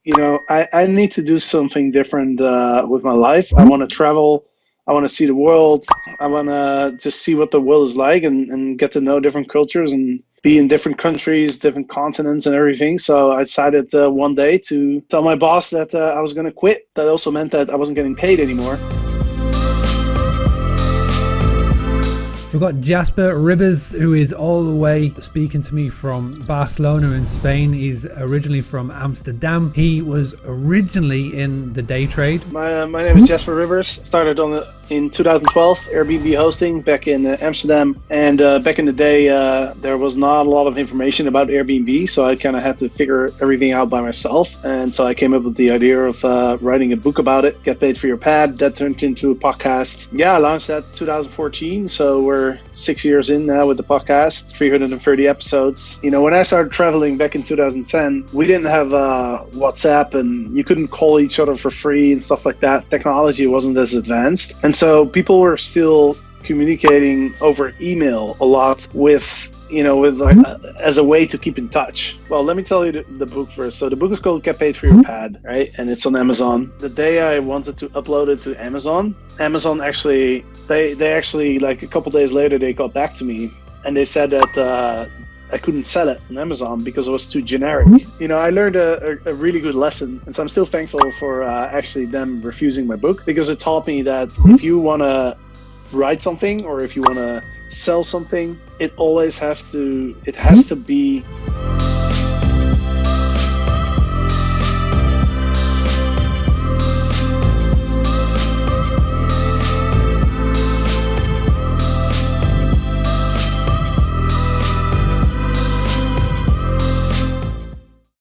I need to do something different with my life. I want to travel. I want to see the world. I want to just see what the world is like and get to know different cultures and be in different countries, different continents and everything. So I decided one day to tell my boss that I was going to quit. That also meant that I wasn't getting paid anymore. We've got Jasper Rivers, who is all the way speaking to me from Barcelona in Spain. He's originally from Amsterdam. He was originally in the day trade. My name is Jasper Rivers. Started in 2012, Airbnb hosting back in Amsterdam. And back in the day, there was not a lot of information about Airbnb, so I kind of had to figure everything out by myself. And so I came up with the idea of writing a book about it, Get Paid for Your Pad. That turned into a podcast. Yeah, I launched that 2014, so we're 6 years in now with the podcast, 330 episodes. When I started traveling back in 2010, we didn't have WhatsApp and you couldn't call each other for free and stuff like that. Technology wasn't as advanced. And so people were still communicating over email a lot as a way to keep in touch. Well, let me tell you the book first. So the book is called Get Paid for Your Pad, right? And it's on Amazon. The day I wanted to upload it to Amazon actually, they actually, like a couple days later, they got back to me and they said that I couldn't sell it on Amazon because it was too generic. I learned a really good lesson, and so I'm still thankful for actually them refusing my book, because it taught me that if you want to write something or if you want to sell something, it has to be